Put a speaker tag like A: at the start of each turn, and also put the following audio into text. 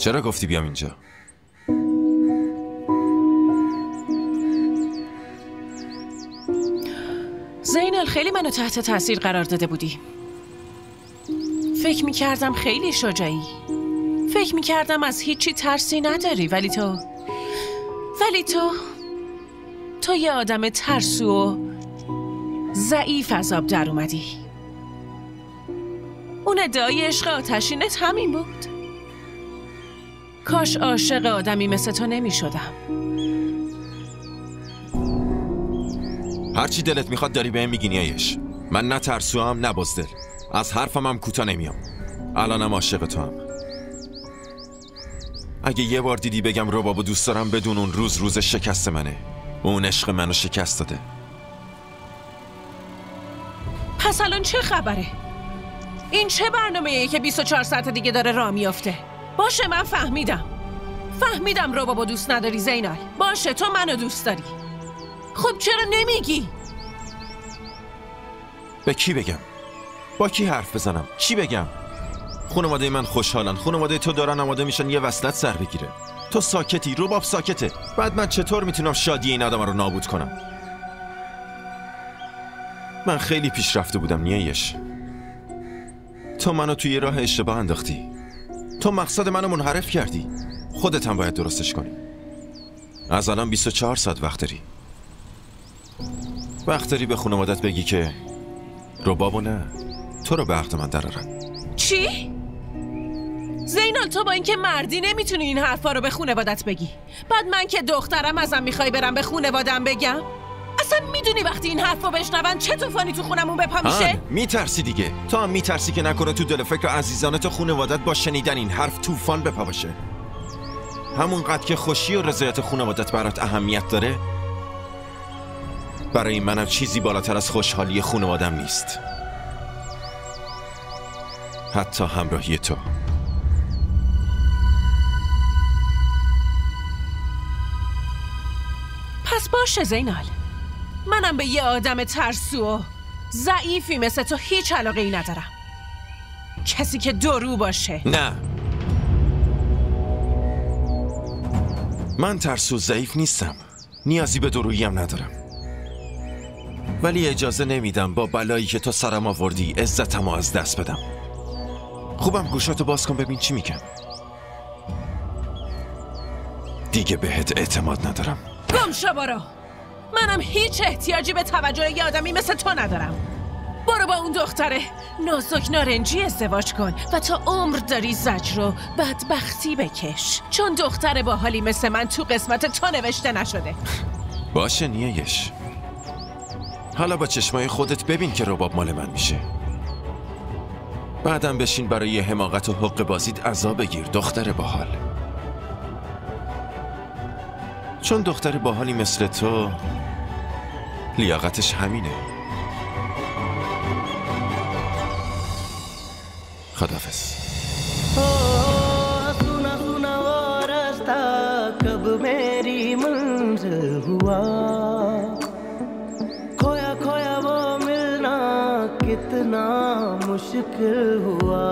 A: چرا گفتی بیام اینجا؟
B: زینال خیلی منو تحت تاثیر قرار داده بودی. فکر میکردم خیلی شجاعی، فکر میکردم از هیچی ترسی نداری، ولی تو یه آدم ترسو و ضعیف از آب در اومدی. اون ادعای عشق آتشینت همین بود. کاش عاشق آدمی مثل تو نمی شدم.
A: هرچی دلت میخواد داری بهم میگی نیایش. من نه ترسوام نه بزدل. از حرفم هم کوتاه نمیام. الانم عاشق تو هم. اگه یه بار دیدی بگم ربابو دوست دارم، بدون اون روز شکست منه. اون عشق منو شکست داده.
B: پس الان چه خبره؟ این چه برنامه‌ایه که 24 ساعت دیگه داره راه میافته؟ باشه من فهمیدم ربابو دوست نداری زینال. باشه تو منو دوست داری. خب چرا نمیگی؟
A: به کی بگم؟ با کی حرف بزنم؟ چی بگم؟ خانواده من خوشحالن، خانواده تو دارن آماده میشن یه وصلت سر بگیره. تو ساکتی، رباب ساکته. بعد من چطور میتونم شادی این آدم رو نابود کنم؟ من خیلی پیشرفته بودم نیایش. تو منو توی راه اشتباه انداختی. تو مقصد منو منحرف کردی. خودت هم باید درستش کنی. از الان 24 ساعت وقت داری به خانوادت بگی که ربابو نه، تو رو به عقد من درارن.
B: چی؟ زینال تو با اینکه مردی نمیتونی این حرفا رو به خانوادت بگی، بعد من که دخترم ازم میخوای برم به خانوادم بگم؟ اصلا میدونی وقتی این حرفو بشنون چه طوفانی تو خونمون بپا میشه؟
A: میترسی دیگه. تو هم میترسی که نکنه تو دل فکر عزیزانت و خانوادت با شنیدن این حرف طوفان بپا باشه. همونقدر که خوشی و رضایت خانوادت برات اهمیت داره، برای منم چیزی بالاتر از خوشحالی خانوادم نیست، حتی همراهی تو.
B: پس باشه زینال، منم به یه آدم ترسو و ضعیفی مثل تو هیچ علاقه ای ندارم. کسی که درو باشه.
A: نه، من ترسو ضعیف نیستم، نیازی به درویی هم ندارم، ولی اجازه نمیدم با بلایی که تو سرم آوردی عزتمو از دست بدم. خوبم گوشاتو باز کن ببین چی میگم. دیگه بهت اعتماد ندارم.
B: گم شو برو. منم هیچ احتیاجی به توجه یه آدمی مثل تو ندارم. برو با اون دختره نازک نارنجی ازدواج کن و تا عمر داری زجر و بدبختی بکش، چون دختر باحالی مثل من تو قسمت تو نوشته نشده.
A: باشه نیایش، حالا با چشمای خودت ببین که رباب مال من میشه. بعدم بشین برای حماقت و حق بازیت عذاب بگیر دختر باحال. چون دختر باحالی مثل تو لیاقتش همینه. خداحافظ.
C: सुना सुना वो रास्ता कब मेरी मंजिल हुआ, खोया खोया वो मिलना कितना मुश्किल हुआ।